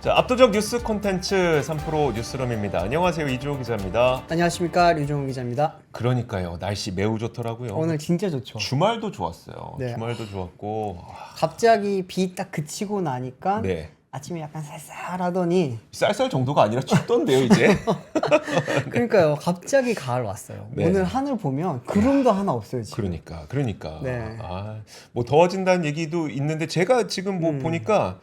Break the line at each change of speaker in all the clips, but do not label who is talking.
자, 압도적 뉴스 콘텐츠 3프로 뉴스룸입니다. 안녕하세요. 이주호 기자입니다.
안녕하십니까, 류종훈 기자입니다.
그러니까요. 날씨 매우 좋더라고요.
오늘 진짜 좋죠.
주말도 좋았어요.
네.
주말도 좋았고.
갑자기 비 딱 그치고 나니까
네.
아침에 약간 쌀쌀하더니
쌀쌀 정도가 아니라 춥던데요, 이제.
그러니까요. 갑자기 가을 왔어요.
네.
오늘 하늘 보면 구름도 하나 없어요, 지금.
그러니까.
네.
뭐 더워진다는 얘기도 있는데 제가 지금 뭐 보니까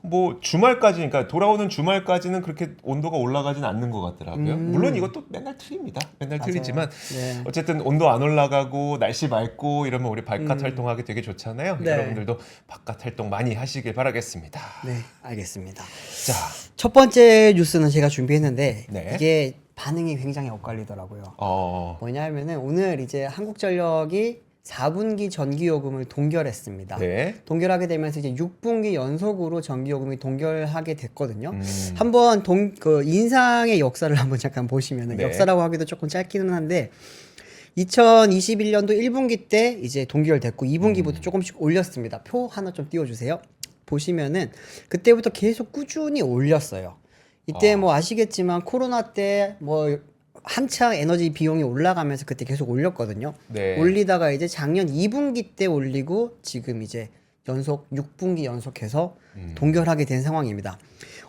뭐 주말까지, 그러니까 돌아오는 주말까지는 그렇게 온도가 올라가진 않는 것 같더라고요. 물론 이것도 맨날 틀립니다. 맨날
맞아요.
틀리지만
네.
어쨌든 온도 안 올라가고 날씨 맑고 이러면 우리 바깥 활동하기 되게 좋잖아요.
네.
여러분들도 바깥 활동 많이 하시길 바라겠습니다.
네, 알겠습니다.
자,
첫 번째 뉴스는 제가 준비했는데
네.
이게 반응이 굉장히 엇갈리더라고요. 뭐냐면은 오늘 이제 한국전력이 4분기 전기요금을 동결했습니다.
네.
동결하게 되면서 이제 6분기 연속으로 전기요금이 동결하게 됐거든요. 한번 그 인상의 역사를 한번 잠깐 보시면은
네.
역사라고 하기도 조금 짧기는 한데 2021년도 1분기 때 이제 동결됐고 2분기부터 조금씩 올렸습니다. 표 하나 좀 띄워주세요. 보시면은 그때부터 계속 꾸준히 올렸어요. 이때 뭐 아시겠지만 코로나 때 뭐 한창 에너지 비용이 올라가면서 그때 계속 올렸거든요.
네.
올리다가 이제 작년 2분기 때 올리고 지금 이제 연속 6분기 연속해서 동결하게 된 상황입니다.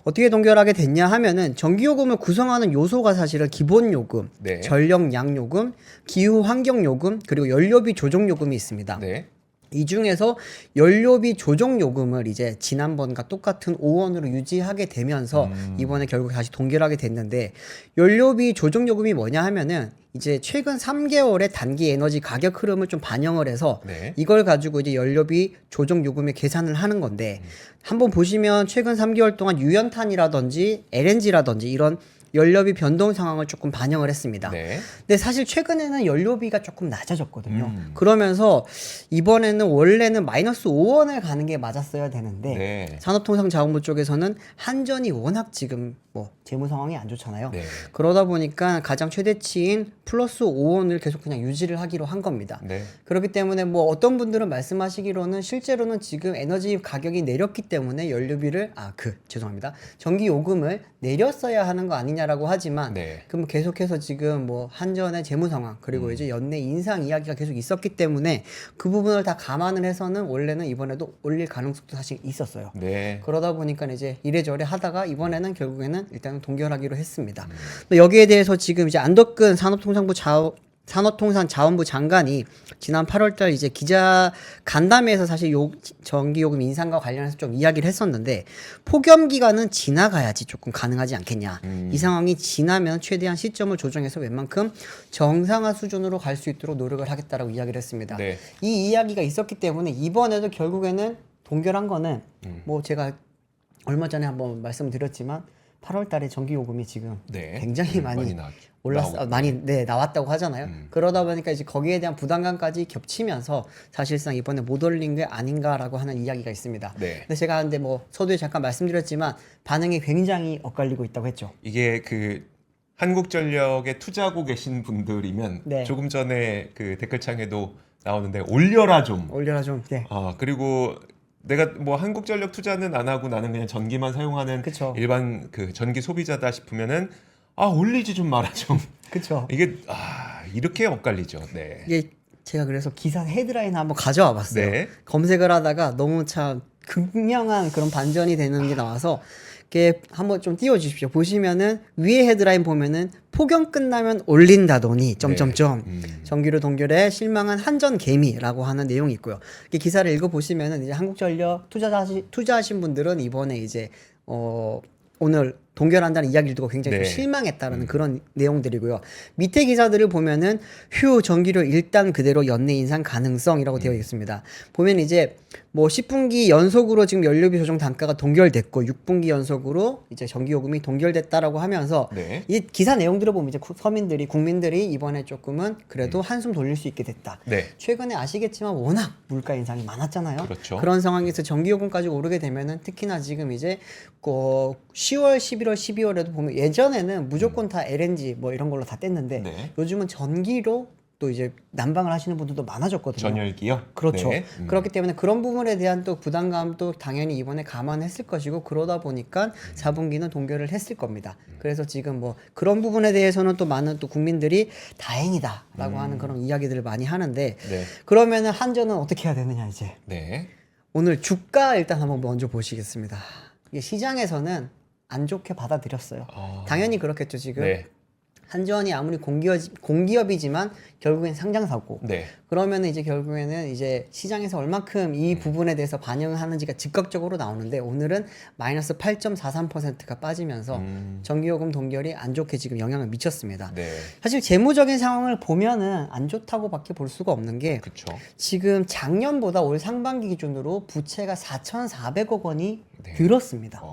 어떻게 동결하게 됐냐 하면은 전기요금을 구성하는 요소가 사실은 기본요금,
네.
전력량요금, 기후환경요금, 그리고 연료비 조정요금이 있습니다.
네.
이 중에서 연료비 조정 요금을 이제 지난번과 똑같은 5원으로 유지하게 되면서 이번에 결국 다시 동결하게 됐는데, 연료비 조정 요금이 뭐냐 하면은 이제 최근 3개월의 단기 에너지 가격 흐름을 좀 반영을 해서
네.
이걸 가지고 이제 연료비 조정 요금의 계산을 하는 건데, 한번 보시면 최근 3개월 동안 유연탄이라든지 LNG라든지 이런 연료비 변동 상황을 조금 반영을 했습니다.
네.
근데 사실 최근에는 연료비가 조금 낮아졌거든요. 그러면서 이번에는 원래는 마이너스 5원을 가는 게 맞았어야 되는데
네.
산업통상자원부 쪽에서는 한전이 워낙 지금 뭐 재무 상황이 안 좋잖아요.
네.
그러다 보니까 가장 최대치인 플러스 5원을 계속 그냥 유지를 하기로 한 겁니다.
네.
그렇기 때문에 뭐 어떤 분들은 말씀하시기로는 실제로는 지금 에너지 가격이 내렸기 때문에 연료비를 죄송합니다. 전기 요금을 내렸어야 하는 거 아니냐라고 하지만
네.
그럼 계속해서 지금 뭐 한전의 재무 상황 그리고 이제 연내 인상 이야기가 계속 있었기 때문에 그 부분을 다 감안을 해서는 원래는 이번에도 올릴 가능성도 사실 있었어요.
네.
그러다 보니까 이제 이래저래 하다가 이번에는 결국에는 일단은 동결하기로 했습니다. 또 여기에 대해서 지금 이제 안덕근 산업통상자원부 장관이 지난 8월달 이제 기자 간담회에서 사실 전기요금 인상과 관련해서 좀 이야기를 했었는데, 폭염 기간은 지나가야지 조금 가능하지 않겠냐. 이 상황이 지나면 최대한 시점을 조정해서 웬만큼 정상화 수준으로 갈 수 있도록 노력을 하겠다라고 이야기를 했습니다.
네.
이 이야기가 있었기 때문에 이번에도 결국에는 동결한 거는 뭐 제가 얼마 전에 한번 말씀드렸지만 8월달에 전기요금이 지금
네.
굉장히 많이
나오고
나왔다고 하잖아요. 그러다 보니까 이제 거기에 대한 부담감까지 겹치면서 사실상 이번에 못 올린 게 아닌가라고 하는 이야기가 있습니다.
네.
근데 제가 근데 뭐 서두에 잠깐 말씀드렸지만 반응이 굉장히 엇갈리고 있다고 했죠.
이게 그 한국전력에 투자하고 계신 분들이면
네.
조금 전에 그 댓글창에도 나오는데 올려라 좀.
올려라 좀. 네.
그리고 내가 뭐 한국전력 투자는 안 하고 나는 그냥 전기만 사용하는
그쵸.
일반 그 전기 소비자다 싶으면은 올리지 좀 마라 좀.
그렇죠.
이게 이렇게 엇갈리죠. 네.
이게 제가 그래서 기사 헤드라인 한번 가져와 봤어요.
네.
검색을 하다가 너무 참 극명한 그런 반전이 되는 게 나와서 이렇게 한번 좀 띄워 주십시오. 보시면은 위에 헤드라인 보면은 폭염 끝나면 올린다더니 점점점 전기료 동결에 실망한 한전 개미라고 하는 내용이 있고요. 이 기사를 읽어 보시면은 이제 한국전력 투자하신 분들은 이번에 이제 오늘 동결한다는 이야기를 듣고 굉장히 좀 실망했다는 그런 내용들이고요. 밑에 기사들을 보면은 전기료 일단 그대로 연내 인상 가능성이라고 되어 있습니다. 보면 이제 뭐 10분기 연속으로 지금 연료비 조정 단가가 동결됐고 6분기 연속으로 이제 전기요금이 동결됐다라고 하면서
네.
이 기사 내용들을 보면 이제 국민들이 이번에 조금은 그래도 한숨 돌릴 수 있게 됐다.
네.
최근에 아시겠지만 워낙 물가 인상이 많았잖아요.
그렇죠.
그런 상황에서 전기요금까지 오르게 되면은 특히나 지금 이제 10월, 11월, 12월에도 보면 예전에는 무조건 다 LNG 뭐 이런 걸로 다 뗐는데
네.
요즘은 전기로 또 이제 난방을 하시는 분들도 많아졌거든요.
전열기요?
그렇죠.
네.
그렇기 때문에 그런 부분에 대한 또 부담감도 당연히 이번에 감안했을 것이고 그러다 보니까 4분기는 동결을 했을 겁니다. 그래서 지금 뭐 그런 부분에 대해서는 또 많은 또 국민들이 다행이다라고 하는 그런 이야기들을 많이 하는데
네.
그러면은 한전은 어떻게 해야 되느냐 이제.
네.
오늘 주가 일단 한번 먼저 보시겠습니다. 이게 시장에서는 안 좋게 받아들였어요. 당연히 그렇겠죠. 지금
네.
한전이 아무리 공기업이지만 결국엔 상장사고.
네.
그러면은 이제 결국에는 이제 시장에서 얼만큼 이 부분에 대해서 반영을 하는지가 즉각적으로 나오는데 오늘은 마이너스 8.43%가 빠지면서 전기요금 동결이 안 좋게 지금 영향을 미쳤습니다.
네.
사실 재무적인 상황을 보면은 안 좋다고밖에 볼 수가 없는 게
그렇죠.
지금 작년보다 올 상반기 기준으로 부채가 4,400억 원이
네.
늘었습니다.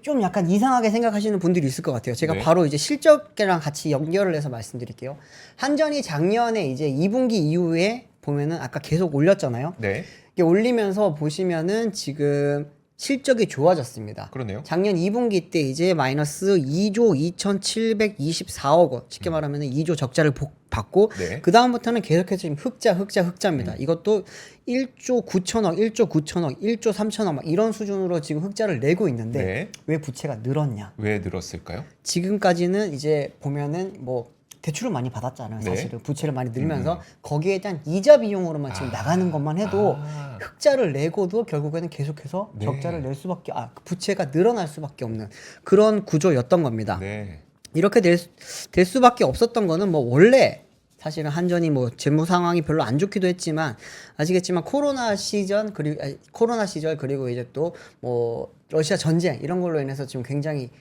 좀 약간 이상하게 생각하시는 분들이 있을 것 같아요. 제가
네.
바로 이제 실적이랑 같이 연결을 해서 말씀드릴게요. 한전이 작년에 이제 2분기 이후에 보면은 아까 계속 올렸잖아요.
네.
이게 올리면서 보시면은 지금 실적이 좋아졌습니다.
그러네요.
작년 2분기 때 이제 마이너스 2조 2,724억 원, 쉽게 말하면 2조 적자를 받고
네.
그 다음부터는 계속해서 지금 흑자입니다. 이것도 1조 9천억, 1조 9천억, 1조 3천억 막 이런 수준으로 지금 흑자를 내고 있는데
네.
왜 부채가 늘었냐?
왜 늘었을까요?
지금까지는 이제 보면은 뭐 대출을 많이 받았잖아요.
네.
사실은 부채를 많이 늘면서 거기에 대한 이자 비용으로만 지금 나가는 것만 해도 흑자를 내고도 결국에는 계속해서
네.
적자를 낼 수밖에 부채가 늘어날 수밖에 없는 그런 구조였던 겁니다.
네.
이렇게 될 수밖에 없었던 거는 뭐 원래 사실은 한전이 뭐 재무 상황이 별로 안 좋기도 했지만 아시겠지만 코로나 시절 그리고 이제 또 뭐 러시아 전쟁 이런 걸로 인해서 지금 굉장히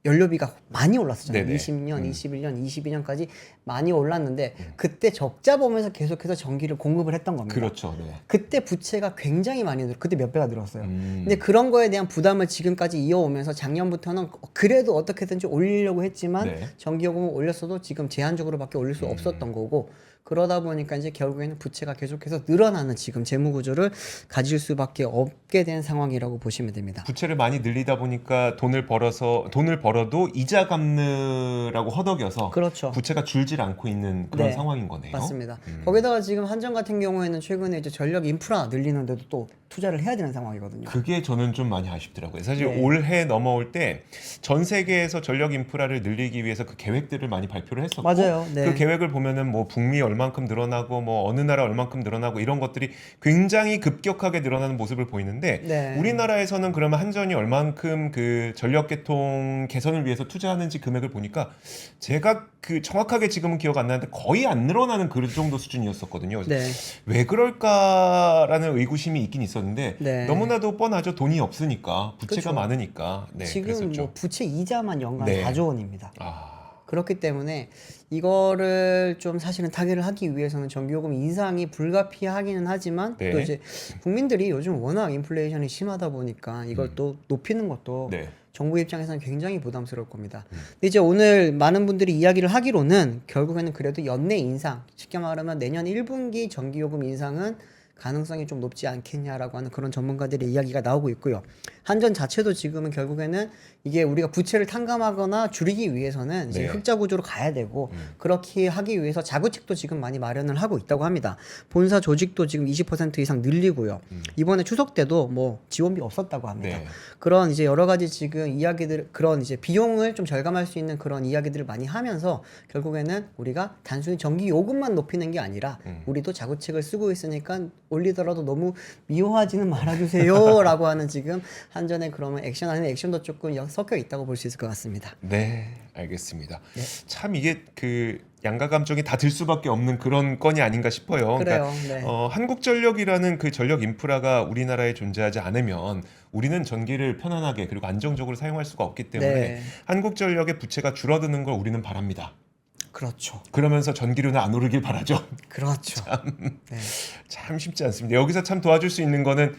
연료비가 많이 올랐었잖아요.
네네.
20년, 21년, 22년까지 많이 올랐는데 그때 적자 보면서 계속해서 전기를 공급을 했던 겁니다.
그렇죠. 네.
그때 부채가 굉장히 많이 그때 몇 배가 늘었어요. 근데 그런 거에 대한 부담을 지금까지 이어오면서 작년부터는 그래도 어떻게든지 올리려고 했지만
네.
전기요금을 올렸어도 지금 제한적으로밖에 올릴 수 없었던 거고 그러다 보니까 이제 결국에는 부채가 계속해서 늘어나는 지금 재무 구조를 가질 수밖에 없게 된 상황이라고 보시면 됩니다.
부채를 많이 늘리다 보니까 돈을 벌어도 이자 갚느라고 허덕여서
그렇죠.
부채가 줄질 않고 있는 그런
네.
상황인 거네요.
맞습니다. 거기다가 지금 한전 같은 경우에는 최근에 이제 전력 인프라 늘리는데도 또 투자를 해야 되는 상황이거든요.
그게 저는 좀 많이 아쉽더라고요. 사실
네.
올해 넘어올 때 전 세계에서 전력 인프라를 늘리기 위해서 그 계획들을 많이 발표를 했었고
맞아요. 네.
그 계획을 보면은 뭐 북미 얼만큼 늘어나고 뭐 어느 나라 얼만큼 늘어나고 이런 것들이 굉장히 급격하게 늘어나는 모습을 보이는데
네.
우리나라에서는 그러면 한전이 얼만큼 그 전력 계통 개선을 위해서 투자하는지 금액을 보니까 제가 그 정확하게 지금은 기억 안 나는데 거의 안 늘어나는 그 정도 수준이었었거든요.
네.
왜 그럴까라는 의구심이 있긴 있었는데
네.
너무나도 뻔하죠. 돈이 없으니까 부채가
그쵸.
많으니까. 네,
지금
그랬었죠.
뭐 부채 이자만 연간
네.
4조 원입니다.
아,
그렇기 때문에 이거를 좀 사실은 타개를 하기 위해서는 전기요금 인상이 불가피하기는 하지만
네.
또 이제 국민들이 요즘 워낙 인플레이션이 심하다 보니까 이걸 또 높이는 것도
네.
정부 입장에서는 굉장히 부담스러울 겁니다. 근데 이제 오늘 많은 분들이 이야기를 하기로는 결국에는 그래도 연내 인상, 쉽게 말하면 내년 1분기 전기요금 인상은 가능성이 좀 높지 않겠냐라고 하는 그런 전문가들의 이야기가 나오고 있고요. 한전 자체도 지금은 결국에는 이게 우리가 부채를 탕감하거나 줄이기 위해서는 이제
네.
흑자 구조로 가야 되고 그렇게 하기 위해서 자구책도 지금 많이 마련을 하고 있다고 합니다. 본사 조직도 지금 20% 이상 늘리고요. 이번에 추석 때도 뭐 지원비 없었다고 합니다.
네.
그런 이제 여러 가지 지금 이야기들 그런 이제 비용을 좀 절감할 수 있는 그런 이야기들을 많이 하면서 결국에는 우리가 단순히 전기 요금만 높이는 게 아니라 우리도 자구책을 쓰고 있으니까 올리더라도 너무 미워하지는 말아주세요라고 하는 지금 한전의 그러면 액션 아닌 액션도 조금 섞여 있다고 볼 수 있을 것 같습니다.
네, 알겠습니다. 참 이게 그 양가 감정이 다 들 수밖에 없는 그런 건이 아닌가 싶어요.
그래요.
그러니까
네.
한국전력이라는 그 전력 인프라가 우리나라에 존재하지 않으면 우리는 전기를 편안하게 그리고 안정적으로 사용할 수가 없기 때문에
네.
한국전력의 부채가 줄어드는 걸 우리는 바랍니다.
그렇죠.
그러면서 전기료는 안 오르길 바라죠.
그렇죠. 네.
참 쉽지 않습니다. 여기서 참 도와줄 수 있는 거는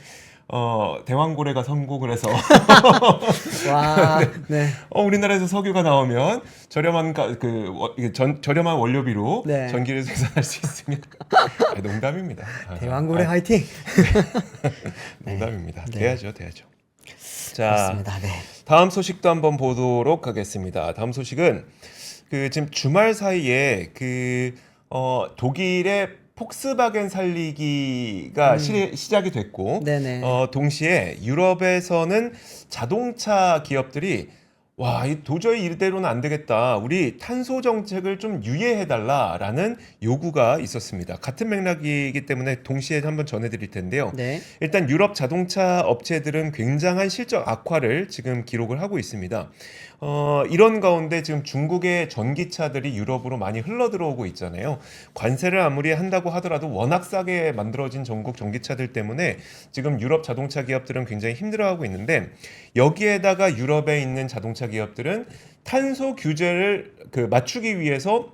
대왕고래가 선곡을 해서
와, 네.
우리나라에서 석유가 나오면 저렴한 저렴한 원료비로
네.
전기를 생산할 수 있으면 농담입니다.
대왕고래 화이팅.
농담입니다.
네.
돼야죠. 자,
그렇습니다. 네.
다음 소식도 한번 보도록 하겠습니다. 다음 소식은 그 지금 주말 사이에 그 독일의 폭스바겐 살리기가 시작이 됐고
네네.
동시에 유럽에서는 자동차 기업들이 와, 도저히 이대로는 안 되겠다. 우리 탄소 정책을 좀 유예해달라라는 요구가 있었습니다. 같은 맥락이기 때문에 동시에 한번 전해드릴 텐데요.
네.
일단 유럽 자동차 업체들은 굉장한 실적 악화를 지금 기록을 하고 있습니다. 이런 가운데 지금 중국의 전기차들이 유럽으로 많이 흘러 들어오고 있잖아요. 관세를 아무리 한다고 하더라도 워낙 싸게 만들어진 전국 전기차들 때문에 지금 유럽 자동차 기업들은 굉장히 힘들어하고 있는데 여기에다가 유럽에 있는 자동차 기업들은 탄소 규제를 맞추기 위해서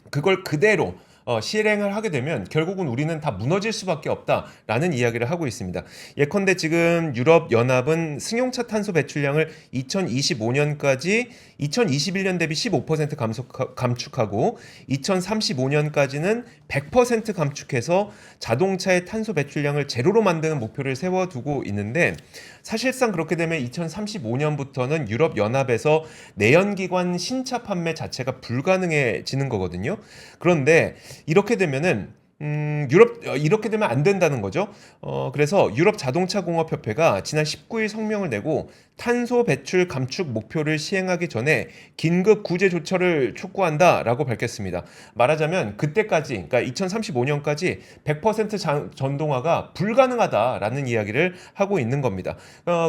그걸 그대로 실행을 하게 되면 결국은 우리는 다 무너질 수밖에 없다라는 이야기를 하고 있습니다. 예컨대 지금 유럽 연합은 승용차 탄소 배출량을 2025년까지 2021년 대비 15% 감축하고 2035년까지는 100% 감축해서 자동차의 탄소 배출량을 제로로 만드는 목표를 세워두고 있는데 사실상 그렇게 되면 2035년부터는 유럽 연합에서 내연기관 신차 판매 자체가 불가능해지는 거거든요. 그런데 이렇게 되면은 이렇게 되면 안 된다는 거죠. 그래서 유럽 자동차 공업 협회가 지난 19일 성명을 내고 탄소 배출 감축 목표를 시행하기 전에 긴급 구제 조처를 촉구한다라고 밝혔습니다. 말하자면 그때까지, 그러니까 2035년까지 100% 전동화가 불가능하다라는 이야기를 하고 있는 겁니다.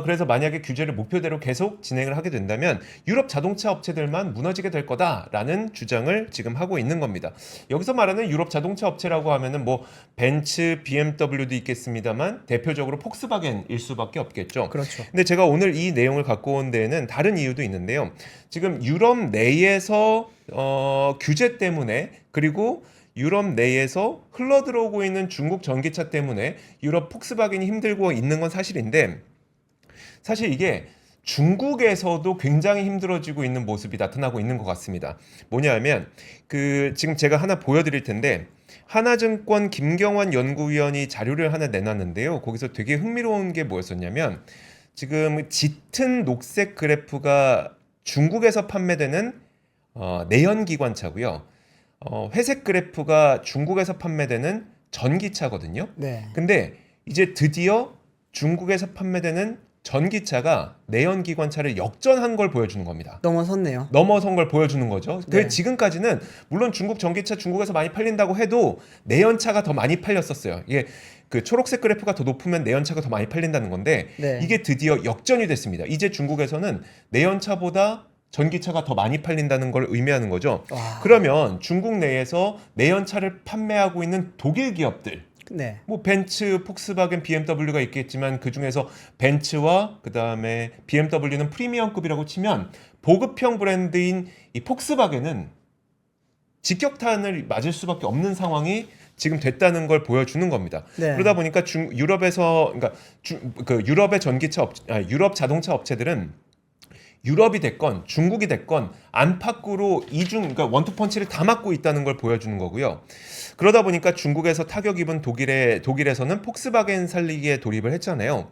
그래서 만약에 규제를 목표대로 계속 진행을 하게 된다면 유럽 자동차 업체들만 무너지게 될 거다라는 주장을 지금 하고 있는 겁니다. 여기서 말하는 유럽 자동차 업체라고 하면은 뭐 벤츠, BMW도 있겠습니다만 대표적으로 폭스바겐일 수밖에 없겠죠.
그렇죠.
근데 제가 오늘 이 내용을 갖고 온 데에는 다른 이유도 있는데요. 지금 유럽 내에서 규제 때문에 그리고 유럽 내에서 흘러들어오고 있는 중국 전기차 때문에 유럽 폭스바겐이 힘들고 있는 건 사실인데 사실 이게 중국에서도 굉장히 힘들어지고 있는 모습이 나타나고 있는 것 같습니다. 뭐냐면 지금 제가 하나 보여드릴 텐데 하나증권 김경환 연구위원이 자료를 하나 내놨는데요. 거기서 되게 흥미로운 게 뭐였었냐면 지금 짙은 녹색 그래프가 중국에서 판매되는 내연기관차고요. 회색 그래프가 중국에서 판매되는 전기차거든요.
네.
근데 이제 드디어 중국에서 판매되는 전기차가 내연기관차를 역전한 걸 보여주는 겁니다.
넘어섰네요.
넘어선 걸 보여주는 거죠.
네.
지금까지는 물론 중국 전기차 중국에서 많이 팔린다고 해도 내연차가 더 많이 팔렸었어요. 이게 그 초록색 그래프가 더 높으면 내연차가 더 많이 팔린다는 건데
네.
이게 드디어 역전이 됐습니다. 이제 중국에서는 내연차보다 전기차가 더 많이 팔린다는 걸 의미하는 거죠.
와.
그러면 중국 내에서 내연차를 판매하고 있는 독일 기업들
네.
뭐 벤츠, 폭스바겐, BMW가 있겠지만 그 중에서 벤츠와 그 다음에 BMW는 프리미엄급이라고 치면 보급형 브랜드인 이 폭스바겐은 직격탄을 맞을 수밖에 없는 상황이 지금 됐다는 걸 보여주는 겁니다.
네.
그러다 보니까 유럽에서 그러니까 유럽의 유럽 자동차 업체들은 유럽이 됐건 중국이 됐건 안팎으로 그러니까 원투펀치를 다 맞고 있다는 걸 보여주는 거고요. 그러다 보니까 중국에서 타격 입은 독일에서는 폭스바겐 살리기에 돌입을 했잖아요.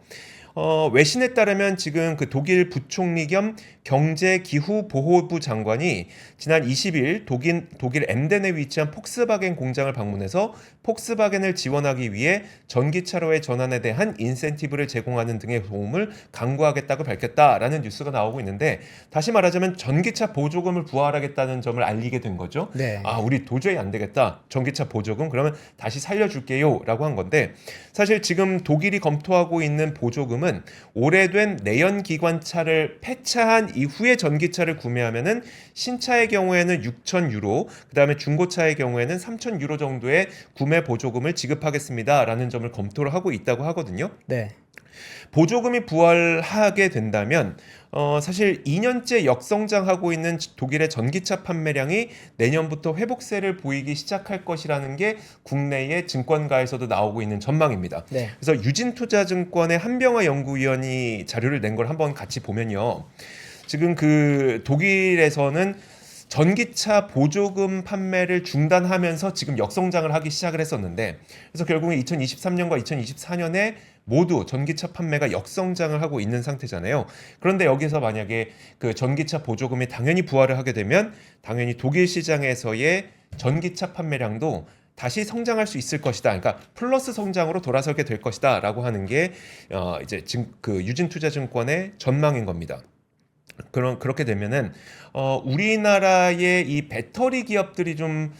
외신에 따르면 지금 그 독일 부총리 겸 경제기후보호부 장관이 지난 20일 독일 엠덴에 위치한 폭스바겐 공장을 방문해서 폭스바겐을 지원하기 위해 전기차로의 전환에 대한 인센티브를 제공하는 등의 도움을 강구하겠다고 밝혔다라는 뉴스가 나오고 있는데 다시 말하자면 전기차 보조금을 부활하겠다는 점을 알리게 된 거죠.
네.
아, 우리 도저히 안 되겠다. 전기차 보조금 그러면 다시 살려줄게요라고 한 건데 사실 지금 독일이 검토하고 있는 보조금은 오래된 내연기관차를 폐차한 이후에 전기차를 구매하면은 신차의 경우에는 6,000유로, 그다음에 중고차의 경우에는 3,000유로 정도의 구매 보조금을 지급하겠습니다라는 점을 검토를 하고 있다고 하거든요.
네.
보조금이 부활하게 된다면 사실 2년째 역성장하고 있는 독일의 전기차 판매량이 내년부터 회복세를 보이기 시작할 것이라는 게 국내의 증권가에서도 나오고 있는 전망입니다.
네.
그래서 유진투자증권의 한병화 연구위원이 자료를 낸 걸 한번 같이 보면요. 지금 그 독일에서는 전기차 보조금 판매를 중단하면서 지금 역성장을 하기 시작을 했었는데 그래서 결국에 2023년과 2024년에 모두 전기차 판매가 역성장을 하고 있는 상태잖아요. 그런데 여기서 만약에 그 전기차 보조금이 당연히 부활을 하게 되면 당연히 독일 시장에서의 전기차 판매량도 다시 성장할 수 있을 것이다. 그러니까 플러스 성장으로 돌아서게 될 것이다라고 하는 게 이제 그 유진투자증권의 전망인 겁니다. 그렇게 되면은 우리나라의 이 배터리 기업들이 좀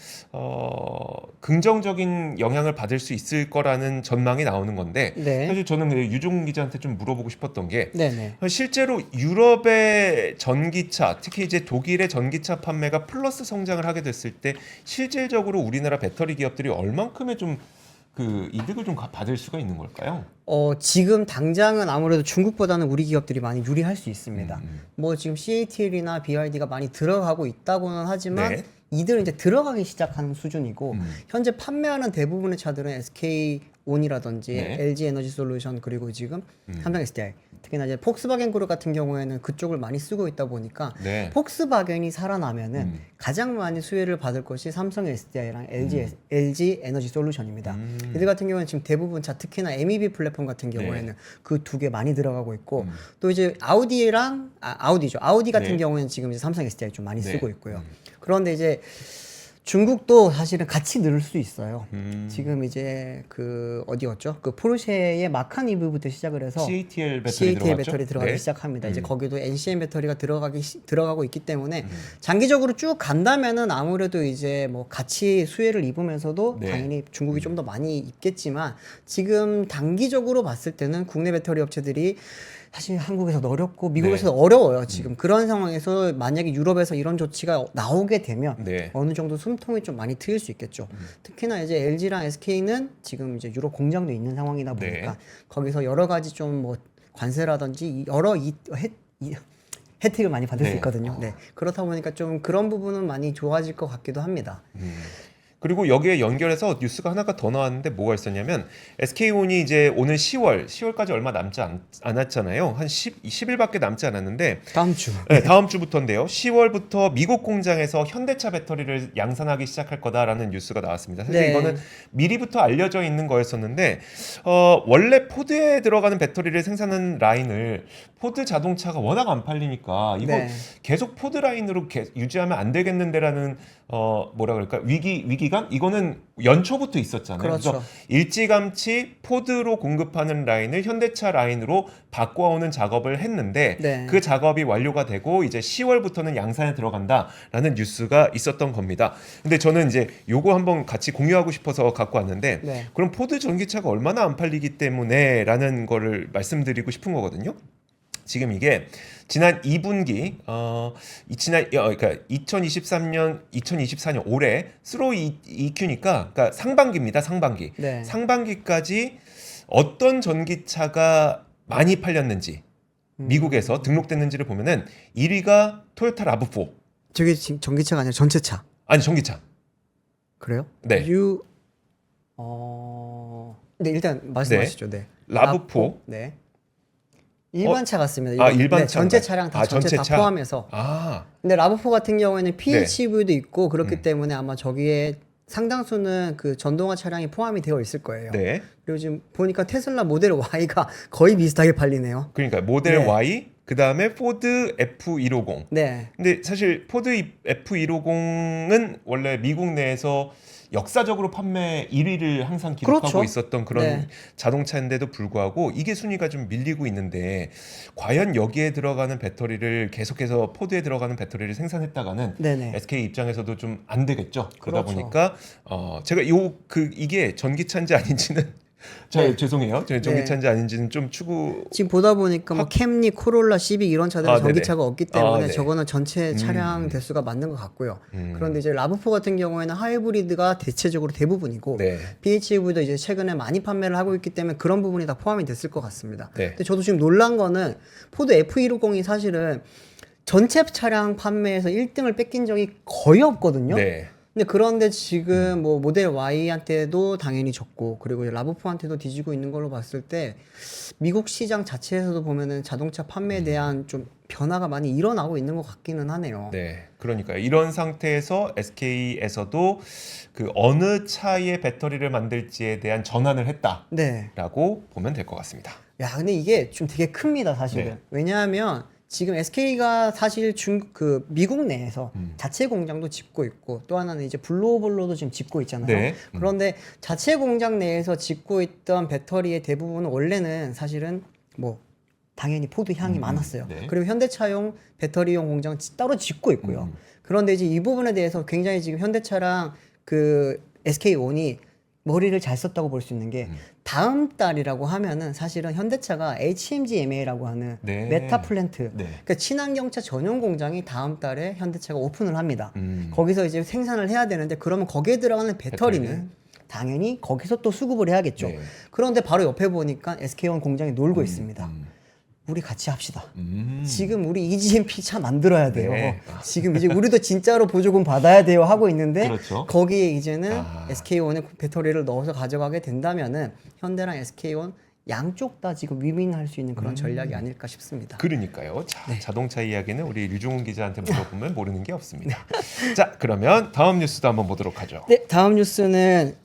긍정적인 영향을 받을 수 있을 거라는 전망이 나오는 건데
네.
사실 저는 유종 기자한테 좀 물어보고 싶었던 게
네네.
실제로 유럽의 전기차, 특히 이제 독일의 전기차 판매가 플러스 성장을 하게 됐을 때 실질적으로 우리나라 배터리 기업들이 얼만큼의 좀 그 이득을 좀 받을 수가 있는 걸까요?
지금 당장은 아무래도 중국보다는 우리 기업들이 많이 유리할 수 있습니다. 뭐 지금 CATL이나 BYD가 많이 들어가고 있다고는 하지만
네.
이들은 이제 들어가기 시작하는 수준이고 현재 판매하는 대부분의 차들은 SK온이라든지
네.
LG 에너지 솔루션 그리고 지금 삼성 SDI 특히나 이제 폭스바겐 그룹 같은 경우에는 그쪽을 많이 쓰고 있다 보니까
네.
폭스바겐이 살아나면은 가장 많이 수혜를 받을 것이 삼성 SDI랑 LG 에너지 솔루션입니다. 이들 같은 경우는 지금 대부분 차 특히나 MEB 플랫폼 같은 경우에는 그 두 개 많이 들어가고 있고 또 이제 아우디랑 아우디죠. 아우디 같은
네.
경우에는 지금 이제 삼성 SDI 좀 많이
네.
쓰고 있고요. 그런데 이제 중국도 사실은 같이 늘 수 있어요. 지금 이제 그 어디였죠? 그 포르쉐의 마칸 EV부터 시작을 해서
CATL 배터리
CATL
들어갔죠?
배터리 들어가기
네.
시작합니다. 이제 거기도 NCM 배터리가 들어가고 있기 때문에 장기적으로 쭉 간다면은 아무래도 이제 뭐 같이 수혜를 입으면서도
네.
당연히 중국이 좀 더 많이 입겠지만 지금 단기적으로 봤을 때는 국내 배터리 업체들이 사실 한국에서도 어렵고 미국에서도 어려워요. 지금 그런 상황에서 만약에 유럽에서 이런 조치가 나오게 되면
네.
어느 정도 숨통이 좀 많이 트일 수 있겠죠. 특히나 이제 LG랑 SK는 지금 이제 유럽 공장도 있는 상황이다 보니까
네.
거기서 여러 가지 좀 뭐 관세라든지 여러 혜택을 많이 받을 수
네.
있거든요. 네. 그렇다 보니까 좀 그런 부분은 많이 좋아질 것 같기도 합니다.
그리고 여기에 연결해서 뉴스가 하나가 더 나왔는데 뭐가 있었냐면 SK온이 이제 오늘 10월까지 얼마 남지 않았잖아요. 한 10일밖에 남지 않았는데
다음 주.
네, 다음 주부터인데요. 10월부터 미국 공장에서 현대차 배터리를 양산하기 시작할 거다라는 뉴스가 나왔습니다. 사실
네.
이거는 미리부터 알려져 있는 거였었는데 원래 포드에 들어가는 배터리를 생산하는 라인을 포드 자동차가 워낙 안 팔리니까 이거
네.
계속 포드 라인으로 유지하면 안 되겠는데라는 뭐라 그럴까 위기감 이거는 연초부터 있었잖아요.
그렇죠.
그래서 일찌감치 포드로 공급하는 라인을 현대차 라인으로 바꿔오는 작업을 했는데
네.
그 작업이 완료가 되고 이제 10월부터는 양산에 들어간다라는 뉴스가 있었던 겁니다. 근데 저는 이제 요거 한번 같이 공유하고 싶어서 갖고 왔는데
네.
그럼 포드 전기차가 얼마나 안 팔리기 때문에라는 거를 말씀드리고 싶은 거거든요. 지금 이게 지난 2분기 그러니까 2024년 올해 스로 EQ니까 그러니까 상반기입니다. 상반기.
네.
상반기까지 어떤 전기차가 많이 팔렸는지 미국에서 등록됐는지를 보면은 1위가 토요타 라브4.
저게 지금 전기차가 아니라 전체차.
아니 전기차.
그래요?
네.
네, 일단 말씀하시죠. 네.
라브4.
네. 일반 차 같습니다.
일반
네,
차.
전체 차량 다 전체 다 포함해서. 근데 라브4 같은 경우에는 PHEV도 있고 그렇기 때문에 아마 저기에 상당수는 그 전동화 차량이 포함이 되어 있을 거예요.
네.
그리고 지금 보니까 테슬라 모델 Y가 거의 비슷하게 팔리네요.
그러니까 모델
네.
Y 그다음에 포드 F150.
네.
근데 사실 포드 F150은 원래 미국 내에서 역사적으로 판매 1위를 항상 기록하고
그렇죠.
있었던 그런
네.
자동차인데도 불구하고 이게 순위가 좀 밀리고 있는데 과연 여기에 들어가는 배터리를 계속해서 포드에 들어가는 배터리를 생산했다가는
네네.
SK 입장에서도 좀 안 되겠죠. 그러다
그렇죠.
보니까 제가 이게 전기차인지 아닌지는
네.
죄송해요. 전기차인지 아닌지는 좀 추구
지금 보다 보니까 뭐 캠리, 코롤라, 시빅 이런 차들은
네네.
전기차가 없기 때문에
네.
저거는 전체 차량 대수가 맞는 것 같고요. 그런데 이제 라브4 같은 경우에는 하이브리드가 대체적으로 대부분이고
네.
PHEV도 이제 최근에 많이 판매를 하고 있기 때문에 그런 부분이 다 포함이 됐을 것 같습니다.
네.
근데 저도 지금 놀란 거는 포드 F150이 사실은 전체 차량 판매에서 1등을 뺏긴 적이 거의 없거든요.
네.
근데 그런데 지금 뭐 모델 Y한테도 당연히 졌고 그리고 라브4한테도 뒤지고 있는 걸로 봤을 때 미국 시장 자체에서도 보면은 자동차 판매에 대한 좀 변화가 많이 일어나고 있는 것 같기는 하네요.
네, 그러니까요. 이런 상태에서 SK에서도 그 어느 차의 배터리를 만들지에 대한 전환을 했다라고
네.
보면 될 것 같습니다.
야, 근데 이게 좀 되게 큽니다, 사실은.
네.
왜냐하면 지금 SK가 사실 미국 내에서 자체 공장도 짓고 있고 또 하나는 이제 블루오블로도 지금 짓고 있잖아요.
네.
그런데 자체 공장 내에서 짓고 있던 배터리의 대부분은 원래는 사실은 뭐 당연히 포드 향이 많았어요.
네.
그리고 현대차용 배터리용 공장 따로 짓고 있고요. 그런데 이제 이 부분에 대해서 굉장히 지금 현대차랑 그 SK온이 머리를 잘 썼다고 볼 수 있는 게 다음 달이라고 하면은 사실은 현대차가 HMGMA라고 하는
네.
메타 플랜트,
네.
그러니까 친환경차 전용 공장이 다음 달에 현대차가 오픈을 합니다.
음.
거기서 이제 생산을 해야 되는데 그러면 거기에 들어가는 배터리는 당연히 거기서 또 수급을 해야겠죠.
네.
그런데 바로 옆에 보니까 SK온 공장이 놀고 있습니다. 우리 같이 합시다. 지금 우리 EGMP 차 만들어야 돼요.
네.
지금 이제 우리도 진짜로 보조금 받아야 돼요 하고 있는데
그렇죠.
거기에 이제는 SK온의 배터리를 넣어서 가져가게 된다면은 현대랑 SK온 양쪽 다 지금 위민할 수 있는 그런 전략이 아닐까 싶습니다.
그러니까요. 자,
네.
자동차 이야기는 우리 류종훈 기자한테 물어보면 모르는 게 없습니다. 자, 그러면 다음 뉴스도 한번 보도록 하죠.
네, 다음 뉴스는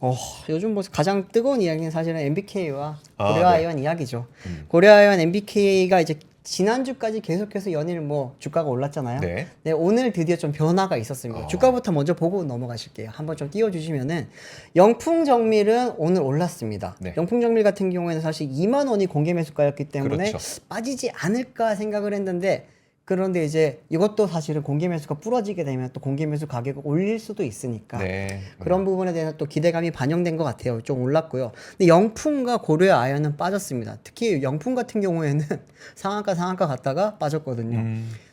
요즘 뭐 가장 뜨거운 이야기는 사실은 MBK와 고려아이언 이야기죠. 고려아이언 MBK가 이제 지난주까지 계속해서 연일 뭐 주가가 올랐잖아요.
네.
네, 오늘 드디어 좀 변화가 있었습니다. 주가부터 먼저 보고 넘어가실게요. 한번 좀 띄워주시면은 영풍정밀은 오늘 올랐습니다.
네.
영풍정밀 같은 경우에는 사실 2만 원이 공개 매수가였기 때문에
그렇죠.
빠지지 않을까 생각을 했는데 그런데 이제 이것도 사실은 공개 매수가 부러지게 되면 또 공개 매수 가격을 올릴 수도 있으니까
네.
그런 부분에 대해서 또 기대감이 반영된 것 같아요. 좀 올랐고요. 근데 영풍과 고려 아연은 빠졌습니다. 특히 영풍 같은 경우에는 상한가 갔다가 빠졌거든요.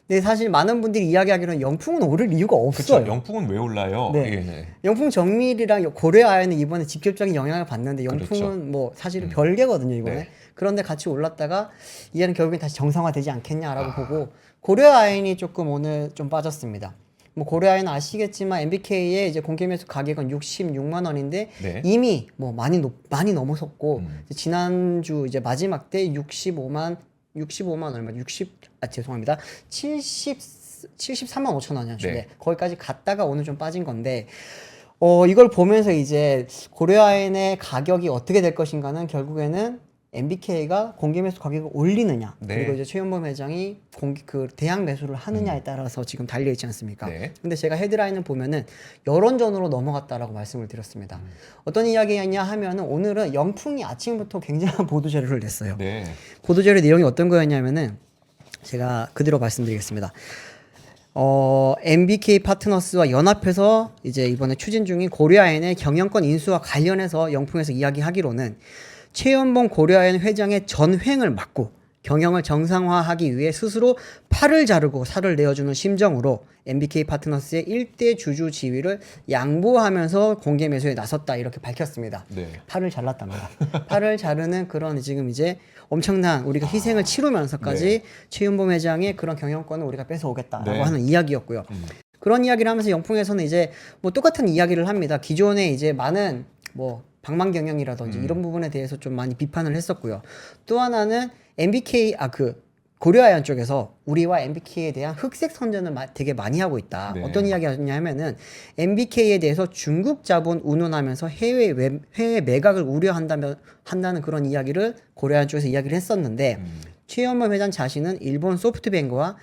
근데 사실 많은 분들이 이야기하기로는 영풍은 오를 이유가 없어요.
그렇죠. 영풍은 왜 올라요?
네.
예.
영풍 정밀이랑 고려 아연은 이번에 직접적인 영향을 받는데 영풍은
그렇죠.
뭐 사실은 별개거든요 이번에.
네.
그런데 같이 올랐다가 이제는 결국엔 다시 정상화되지 않겠냐라고 보고 고려 아연이 조금 오늘 좀 빠졌습니다. 뭐 고려 아연 아시겠지만 MBK의 이제 공개 매수 가격은 66만 원인데
네.
이미 뭐 많이 넘어섰고 이제 지난주 이제 마지막 때 65만 얼마 죄송합니다. 73만 5천 원이었죠.
네.
거기까지 갔다가 오늘 좀 빠진 건데 이걸 보면서 이제 고려아연의 가격이 어떻게 될 것인가는 결국에는 MBK가 공개 매수 가격을 올리느냐
네.
그리고 이제 최현범 회장이 그 대항 매수를 하느냐에 따라서 지금 달려 있지 않습니까?
네.
근데 제가 헤드라인을 보면은 여론전으로 넘어갔다라고 말씀을 드렸습니다. 어떤 이야기냐 하면은 오늘은 영풍이 아침부터 굉장한 보도 자료를 냈어요.
네.
보도 자료 내용이 어떤 거였냐면은 제가 그대로 말씀드리겠습니다. MBK 파트너스와 연합해서 이제 이번에 추진 중인 고려아연의 경영권 인수와 관련해서 영풍에서 이야기하기로는 최연봉 고려아연 회장의 전횡을 막고 경영을 정상화하기 위해 스스로 팔을 자르고 살을 내어주는 심정으로 MBK 파트너스의 일대 주주 지위를 양보하면서 공개 매수에 나섰다 이렇게 밝혔습니다.
네.
팔을 잘랐답니다. 팔을 자르는 그런 지금 이제 엄청난 우리가 희생을 치르면서까지
네.
최윤범 회장의 그런 경영권을 우리가 뺏어오겠다라고
네.
하는 이야기였고요. 그런 이야기를 하면서 영풍에서는 이제 뭐 똑같은 이야기를 합니다. 기존에 이제 많은 뭐 방만 경영이라든지 이런 부분에 대해서 좀 많이 비판을 했었고요. 또 하나는 MBK 고려아연 쪽에서 우리와 MBK에 대한 흑색 선전을 되게 많이 하고 있다.
네.
어떤 이야기하냐면은 MBK에 대해서 중국 자본 운운하면서 해외 매각을 한다는 그런 이야기를 고려아연 쪽에서 이야기를 했었는데 최현범 회장 자신은 일본 소프트뱅크와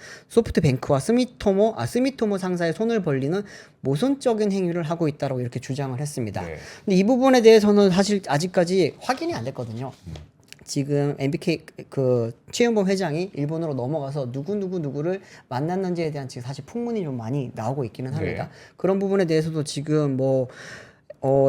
스미토모 상사의 손을 벌리는 모순적인 행위를 하고 있다고 이렇게 주장을 했습니다.
네.
근데 이 부분에 대해서는 사실 아직까지 확인이 안 됐거든요. 지금 MBK 최윤범 회장이 일본으로 넘어가서 누구를 만났는지에 대한 지금 사실 풍문이 좀 많이 나오고 있기는 합니다.
네.
그런 부분에 대해서도 지금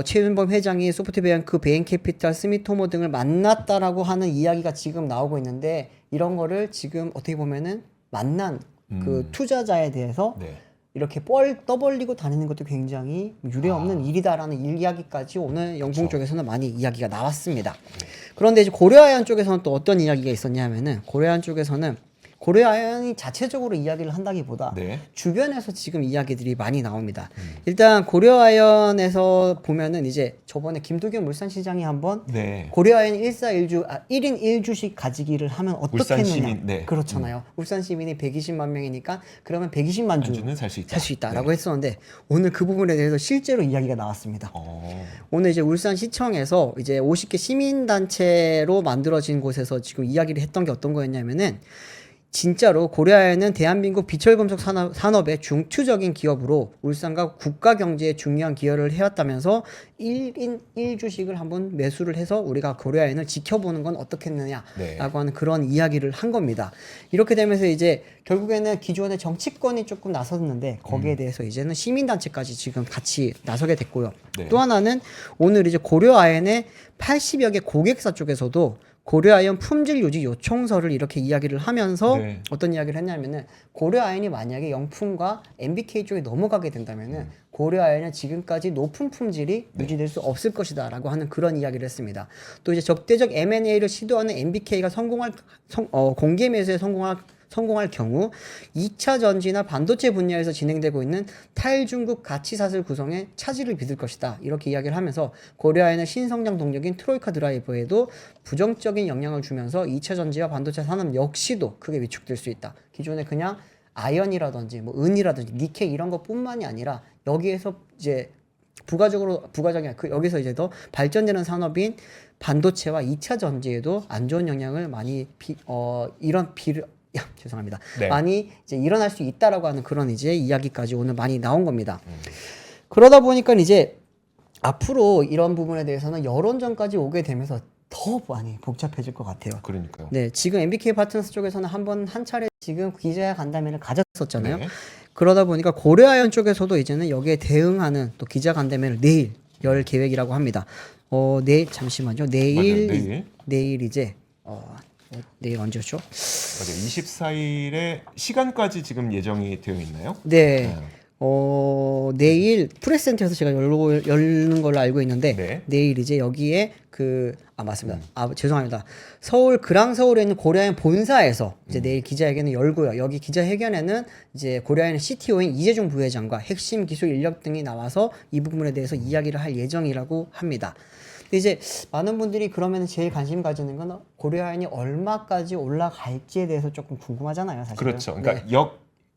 최윤범 회장이 소프트뱅크, 베인캐피탈, 스미토모 등을 만났다라고 하는 이야기가 지금 나오고 있는데 이런 거를 지금 어떻게 보면은 만난 그 투자자에 대해서
네.
이렇게 떠벌리고 다니는 것도 굉장히 유례없는 일이다라는 이야기까지 오늘 영풍 쪽에서는 많이 이야기가 나왔습니다. 그런데 이제 고려아연 쪽에서는 또 어떤 이야기가 있었냐면은 고려아연 쪽에서는 고려아연이 자체적으로 이야기를 한다기보다
네.
주변에서 지금 이야기들이 많이 나옵니다. 일단 고려아연에서 보면은 이제 저번에 김도겸 울산시장이 한번
네.
고려아연 1인 1주식 가지기를 하면
울산
어떻겠느냐.
시민, 네.
그렇잖아요. 울산 시민이 120만 명이니까 그러면 120만
주는 살 수 있다.
살 수 있다라고 했었는데 오늘 그 부분에 대해서 실제로 이야기가 나왔습니다. 오늘 이제 울산시청에서 이제 50개 시민단체로 만들어진 곳에서 지금 이야기를 했던 게 어떤 거였냐면은 진짜로 고려아연은 대한민국 비철금속 산업의 중추적인 기업으로 울산과 국가 경제에 중요한 기여를 해왔다면서 1인 1주식을 한번 매수를 해서 우리가 고려아연을 지켜보는 건 어떻겠느냐라고
네.
하는 그런 이야기를 한 겁니다. 이렇게 되면서 이제 결국에는 기존의 정치권이 조금 나섰는데 거기에 대해서 이제는 시민단체까지 지금 같이 나서게 됐고요.
네.
또 하나는 오늘 이제 고려아연의 80여 개 고객사 쪽에서도 고려아연 품질 유지 요청서를 이렇게 이야기를 하면서
네.
어떤 이야기를 했냐면은 고려아연이 만약에 영품과 MBK 쪽에 넘어가게 된다면은 고려아연은 지금까지 높은 품질이 유지될 수 없을 것이다라고 하는 그런 이야기를 했습니다. 또 이제 적대적 M&A를 시도하는 MBK가 공개 매수에 성공할 경우 2차 전지나 반도체 분야에서 진행되고 있는 탈중국 가치사슬 구성에 차질을 빚을 것이다. 이렇게 이야기를 하면서 고려아연의 신성장 동력인 트로이카 드라이버에도 부정적인 영향을 주면서 2차 전지와 반도체 산업 역시도 크게 위축될 수 있다. 기존에 그냥 아연이라든지 뭐 은이라든지 니켈 이런 것뿐만이 아니라 여기에서 이제 부가적인 여기서 이제 더 발전되는 산업인 반도체와 2차 전지에도 안 좋은 영향을 많이 죄송합니다.
네.
많이 이제 일어날 수 있다라고 하는 그런 이제 이야기까지 오늘 많이 나온 겁니다. 그러다 보니까 이제 앞으로 이런 부분에 대해서는 여론전까지 오게 되면서 더 많이 복잡해질 것 같아요.
그러니까요.
네, 지금 MBK 파트너스 쪽에서는 한 차례 지금 기자 간담회를 가졌었잖아요.
네.
그러다 보니까 고려아연 쪽에서도 이제는 여기에 대응하는 또 기자 간담회를 내일 열 계획이라고 합니다. 내일 잠시만요. 내일 이제 내일 언제죠?
맞아요. 24일에 시간까지 지금 예정이 되어 있나요?
네. 내일 프레스센터에서 제가 열는 걸로 알고 있는데
네.
내일 이제 여기에 맞습니다. 죄송합니다. 서울 그랑서울에 있는 고려아연 본사에서 이제 내일 기자회견을 열고요. 여기 기자회견에는 이제 고려아연 CTO인 이재중 부회장과 핵심 기술 인력 등이 나와서 이 부분에 대해서 이야기를 할 예정이라고 합니다. 근데 이제 많은 분들이 그러면 제일 관심 가지는 건 고려아연이 얼마까지 올라갈지에 대해서 조금 궁금하잖아요, 사실.
그렇죠. 그러니까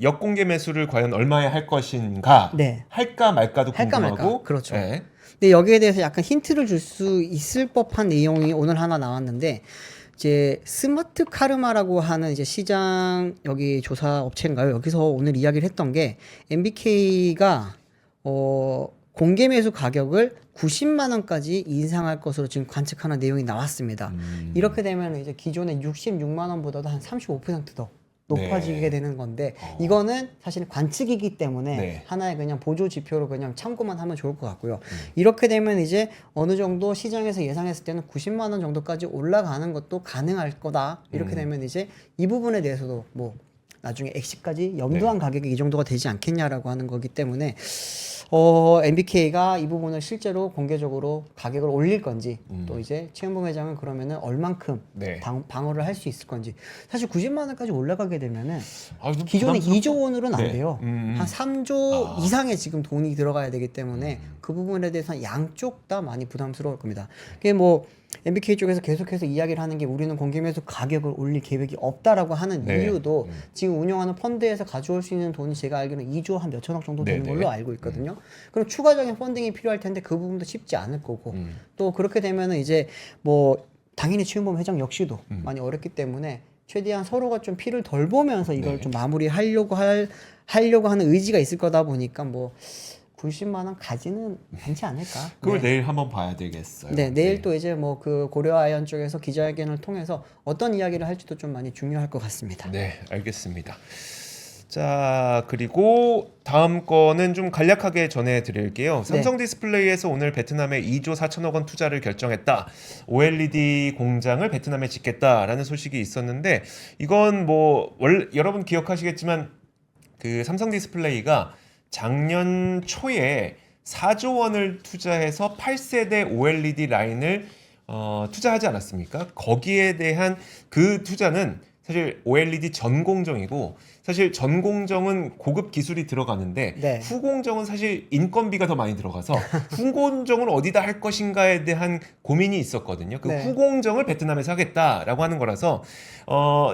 역공개 매수를 과연 얼마에 할 것인가,
네.
할까 말까도
할까
궁금하고,
말까. 그렇죠.
네.
근데 여기에 대해서 약간 힌트를 줄 수 있을 법한 내용이 오늘 하나 나왔는데 이제 스마트 카르마라고 하는 이제 시장 여기 조사 업체인가요? 여기서 오늘 이야기를 했던 게 MBK가 공개 매수 가격을 90만 원까지 인상할 것으로 지금 관측하는 내용이 나왔습니다. 이렇게 되면 이제 기존의 66만 원보다도 한 35%더 높아지게
네.
되는 건데 이거는 사실 관측이기 때문에
네.
하나의 그냥 보조 지표로 그냥 참고만 하면 좋을 것 같고요. 이렇게 되면 이제 어느 정도 시장에서 예상했을 때는 90만 원 정도까지 올라가는 것도 가능할 거다. 이렇게 되면 이제 이 부분에 대해서도 뭐 나중에 엑시까지 염두한 가격이 이 정도가 되지 않겠냐라고 하는 거기 때문에 MBK가 이 부분을 실제로 공개적으로 가격을 올릴 건지 또 이제 최은봉 회장은 그러면은 얼만큼
네.
방어를 할 수 있을 건지 사실 90만 원까지 올라가게 되면은
좀
기존에
부담스럽다.
2조 원으로는 안
네.
돼요. 한 3조 이상의 지금 돈이 들어가야 되기 때문에 그 부분에 대해서는 양쪽 다 많이 부담스러울 겁니다. 그게 뭐 MBK 쪽에서 계속해서 이야기를 하는 게 우리는 공개 매수 가격을 올릴 계획이 없다라고 하는
네.
이유도 지금 운영하는 펀드에서 가져올 수 있는 돈이 제가 알기로는 2조 한 몇천억 정도 되는
네네.
걸로 알고 있거든요. 그럼 추가적인 펀딩이 필요할 텐데 그 부분도 쉽지 않을 거고 또 그렇게 되면은 이제 뭐 당연히 최은범 회장 역시도 많이 어렵기 때문에 최대한 서로가 좀 피를 덜 보면서 이걸
네.
좀 마무리하려고 하는 의지가 있을 거다 보니까 뭐 90만 원 가지는 않지 않을까.
그걸
네.
내일 한번 봐야 되겠어요.
네, 내일 또 이제 뭐 그 고려아연 쪽에서 기자회견을 통해서 어떤 이야기를 할지도 좀 많이 중요할 것 같습니다.
네, 알겠습니다. 자, 그리고 다음 거는 좀 간략하게 전해드릴게요. 삼성 디스플레이에서 오늘 베트남에 2조 4천억 원 투자를 결정했다. OLED 공장을 베트남에 짓겠다라는 소식이 있었는데 이건 뭐 여러분 기억하시겠지만 그 삼성 디스플레이가 작년 초에 4조 원을 투자해서 8세대 OLED 라인을 투자하지 않았습니까? 거기에 대한 그 투자는 사실 OLED 전공정이고 사실 전공정은 고급 기술이 들어가는데
네.
후공정은 사실 인건비가 더 많이 들어가서 후공정을 어디다 할 것인가에 대한 고민이 있었거든요. 그
네.
후공정을 베트남에서 하겠다라고 하는 거라서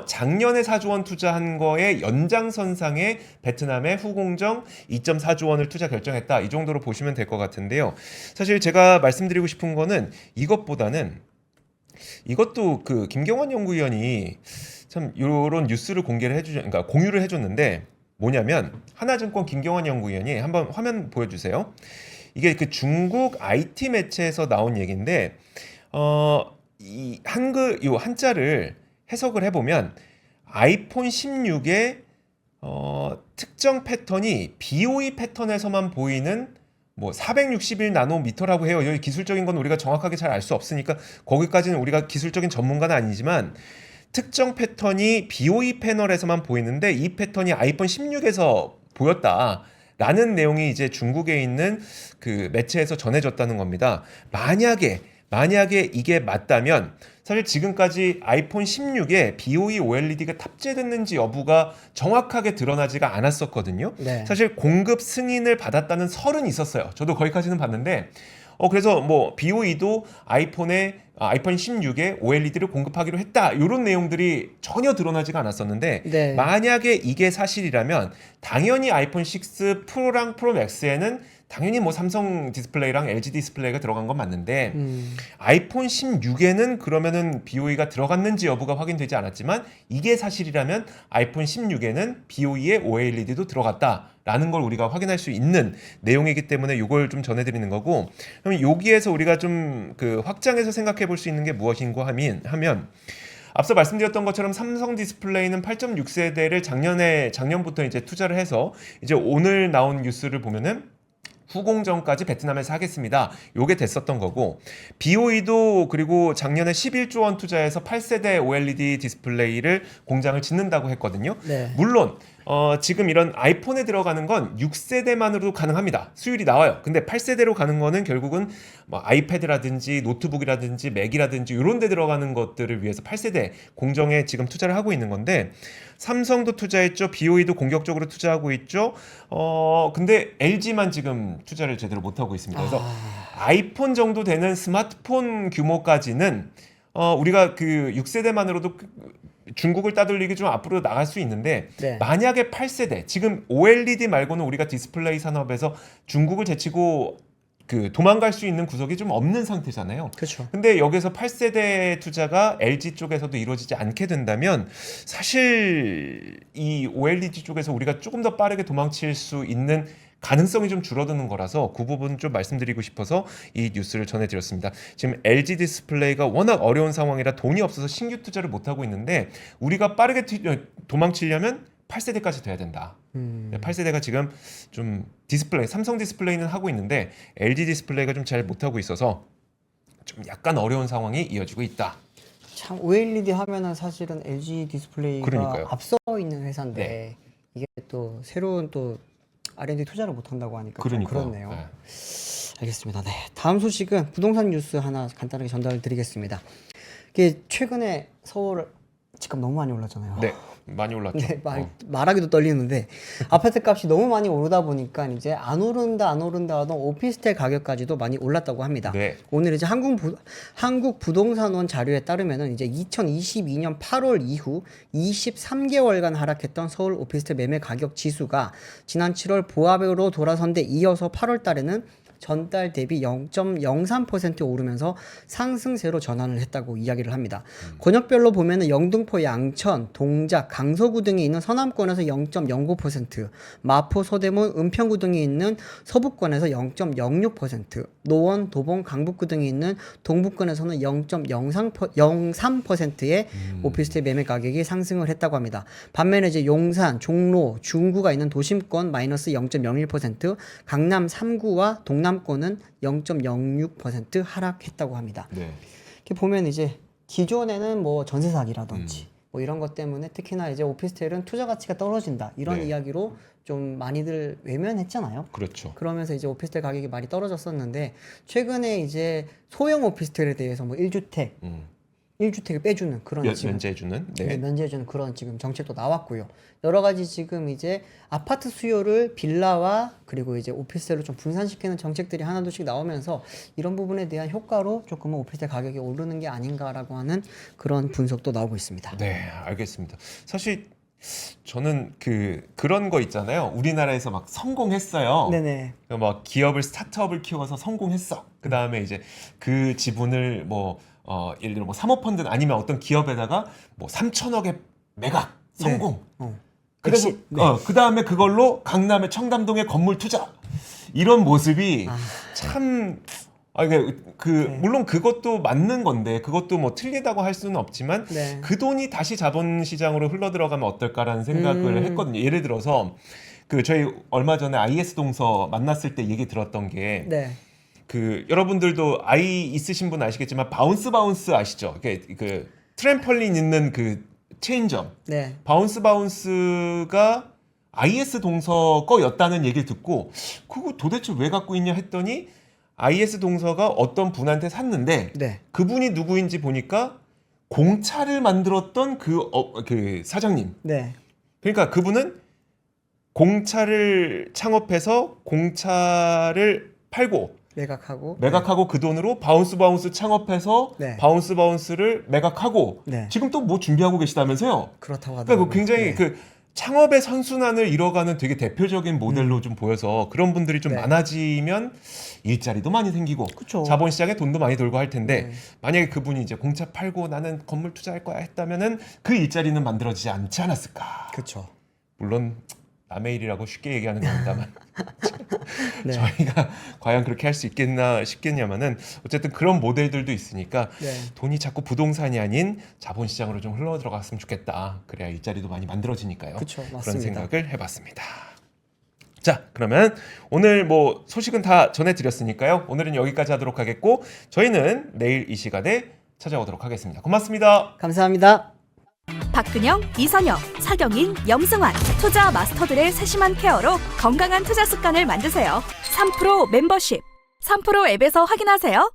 작년에 4조 원 투자한 거에 연장선상에 베트남의 후공정 2.4조 원을 투자 결정했다. 이 정도로 보시면 될 것 같은데요. 사실 제가 말씀드리고 싶은 거는 이것보다는 이것도 그 김경환 연구위원이 참 요런 뉴스를 그러니까 공유를 해줬는데 뭐냐면 하나증권 김경환 연구위원이 한번 화면 보여주세요. 이게 그 중국 IT 매체에서 나온 얘기인데 이 한글 요 한자를 해석을 해보면 아이폰 16의 특정 패턴이 BOE 패턴에서만 보이는 뭐 461 나노미터라고 해요. 여기 기술적인 건 우리가 정확하게 잘 알 수 없으니까 거기까지는 우리가 기술적인 전문가는 아니지만 특정 패턴이 BOE 패널에서만 보이는데 이 패턴이 아이폰 16에서 보였다라는 내용이 이제 중국에 있는 그 매체에서 전해졌다는 겁니다. 만약에 이게 맞다면 사실 지금까지 아이폰 16에 BOE OLED가 탑재됐는지 여부가 정확하게 드러나지가 않았었거든요.
네.
사실 공급 승인을 받았다는 설은 있었어요. 저도 거기까지는 봤는데 그래서 뭐 BOE도 아이폰 16에 OLED를 공급하기로 했다. 이런 내용들이 전혀 드러나지가 않았었는데
네.
만약에 이게 사실이라면 당연히 아이폰 6 프로랑 프로 맥스에는 당연히 뭐 삼성 디스플레이랑 LG 디스플레이가 들어간 건 맞는데 아이폰 16에는 그러면은 BOE가 들어갔는지 여부가 확인되지 않았지만 이게 사실이라면 아이폰 16에는 BOE에 OLED도 들어갔다라는 걸 우리가 확인할 수 있는 내용이기 때문에 이걸 좀 전해드리는 거고, 그럼 여기에서 우리가 좀 그 확장해서 생각해 볼 수 있는 게 무엇인가 하면 앞서 말씀드렸던 것처럼 삼성 디스플레이는 8.6세대를 작년부터 이제 투자를 해서 이제 오늘 나온 뉴스를 보면은 후공정까지 베트남에서 하겠습니다. 요게 됐었던 거고, BOE도 그리고 작년에 11조 원 투자해서 8세대 OLED 디스플레이를 공장을 짓는다고 했거든요.
네.
물론 지금 이런 아이폰에 들어가는 건 6세대만으로도 가능합니다. 수율이 나와요. 근데 8세대로 가는 거는 결국은 뭐 아이패드라든지 노트북이라든지 맥이라든지 이런 데 들어가는 것들을 위해서 8세대 공정에 지금 투자를 하고 있는 건데, 삼성도 투자했죠. BOE도 공격적으로 투자하고 있죠. 근데 LG만 지금 투자를 제대로 못 하고 있습니다. 그래서 아이폰 정도 되는 스마트폰 규모까지는 우리가 그 6세대만으로도 중국을 따돌리기 좀 앞으로 나갈 수 있는데,
네.
만약에 8세대, 지금 OLED 말고는 우리가 디스플레이 산업에서 중국을 제치고 그 도망갈 수 있는 구석이 좀 없는 상태잖아요.
그렇죠.
근데 여기서 8세대 투자가 LG 쪽에서도 이루어지지 않게 된다면 사실 이 OLED 쪽에서 우리가 조금 더 빠르게 도망칠 수 있는 가능성이 좀 줄어드는 거라서 그 부분 좀 말씀드리고 싶어서 이 뉴스를 전해드렸습니다. 지금 LG 디스플레이가 워낙 어려운 상황이라 돈이 없어서 신규 투자를 못하고 있는데, 우리가 빠르게 도망치려면 8세대까지 돼야 된다. 8세대가 지금 좀 삼성 디스플레이는 하고 있는데 LG 디스플레이가 좀 잘 못하고 있어서 좀 약간 어려운 상황이 이어지고 있다.
참 OLED 하면은 사실은 LG 디스플레이가
그러니까요.
앞서 있는 회사인데
네.
이게 또 새로운 또 R&D 투자를 못 한다고 하니까 좀
그러니까요.
그렇네요.
네.
알겠습니다. 네. 다음 소식은 부동산 뉴스 하나 간단하게 전달드리겠습니다. 이게 최근에 서울 집값 너무 많이 올랐잖아요.
네, 많이 올랐죠.
네, 말하기도 떨리는데 아파트 값이 너무 많이 오르다 보니까 이제 안 오른다 하던 오피스텔 가격까지도 많이 올랐다고 합니다.
네.
오늘 이제 한국 부동산원 자료에 따르면은 이제 2022년 8월 이후 23개월간 하락했던 서울 오피스텔 매매 가격 지수가 지난 7월 보합으로 돌아선 데 이어서 8월 달에는 전달 대비 0.03% 오르면서 상승세로 전환을 했다고 이야기를 합니다. 권역별로 보면은 영등포, 양천, 동작, 강서구 등에 있는 서남권에서 0.09%, 마포, 서대문, 은평구 등에 있는 서북권에서 0.06%, 노원, 도봉, 강북구 등에 있는 동북권에서는 0.03%의 오피스텔 매매 가격이 상승을 했다고 합니다. 반면에 이제 용산, 종로, 중구가 있는 도심권 마이너스 0.01%, 강남 3구와 동남권은 0.06% 하락했다고 합니다.
네.
이렇게 보면 이제 기존에는 뭐 전세 사기라든지 뭐 이런 것 때문에 특히나 이제 오피스텔은 투자 가치가 떨어진다 이런
네.
이야기로 좀 많이들 외면했잖아요.
그렇죠.
그러면서 이제 오피스텔 가격이 많이 떨어졌었는데, 최근에 이제 소형 오피스텔에 대해서 뭐 1주택을 빼주는 그런
면제해주는.
네, 면제해주는 그런 지금 정책도 나왔고요. 여러 가지 지금 이제 아파트 수요를 빌라와 그리고 이제 오피스텔로 좀 분산시키는 정책들이 하나둘씩 나오면서 이런 부분에 대한 효과로 조금은 오피스텔 가격이 오르는 게 아닌가라고 하는 그런 분석도 나오고 있습니다.
네, 알겠습니다. 사실 저는 그런 거 있잖아요. 우리나라에서 막 성공했어요.
네네.
막 기업을 스타트업을 키워서 성공했어. 그 다음에 이제 그 지분을 뭐 예를 들어 뭐 사모펀드 아니면 어떤 기업에다가 뭐 3천억의 매각 성공. 그래서
네.
그 다음에 그걸로 강남의 청담동에 건물 투자 이런 모습이 참. 물론 그것도 맞는 건데 그것도 뭐 틀리다고 할 수는 없지만
네.
그 돈이 다시 자본시장으로 흘러 들어가면 어떨까라는 생각을 했거든요. 예를 들어서 그 저희 얼마 전에 IS 동서 만났을 때 얘기 들었던 게
네.
그 여러분들도 아이 있으신 분 아시겠지만 바운스 아시죠? 그 트램펄린 있는 그 체인점
네.
바운스가 IS 동서 거였다는 얘기를 듣고 그거 도대체 왜 갖고 있냐 했더니 IS 동서가 어떤 분한테 샀는데
네.
그분이 누구인지 보니까 공차를 만들었던 그 사장님.
네.
그러니까 그분은 공차를 창업해서 공차를 팔고
매각하고
그 돈으로 바운스 창업해서
네.
바운스를 매각하고
네.
지금 또 뭐 준비하고 계시다면서요?
그렇다고
그러니까
하더라고요.
그 굉장히
네.
그 창업의 선순환을 이뤄가는 되게 대표적인 모델로 좀 보여서 그런 분들이 좀
네.
많아지면 일자리도 많이 생기고
그쵸.
자본시장에 돈도 많이 돌고 할 텐데
네.
만약에 그분이 이제 공차 팔고 나는 건물 투자할 거야 했다면은 그 일자리는 만들어지지 않지 않았을까.
그렇죠.
물론 남의 일이라고 쉽게 얘기하는 겁니다만
네.
저희가 과연 그렇게 할 수 있겠나 싶겠냐마는 어쨌든 그런 모델들도 있으니까
네.
돈이 자꾸 부동산이 아닌 자본시장으로 좀 흘러 들어갔으면 좋겠다. 그래야 일자리도 많이 만들어지니까요.
그쵸,
그런
맞습니다.
생각을 해봤습니다. 자, 그러면 오늘 뭐 소식은 다 전해드렸으니까요. 오늘은 여기까지 하도록 하겠고 저희는 내일 이 시간에 찾아오도록 하겠습니다. 고맙습니다.
감사합니다.
박근영, 이선영, 사경인, 염승환 투자 마스터들의 세심한 케어로 건강한 투자 습관을 만드세요. 3프로 멤버십 3프로 앱에서 확인하세요.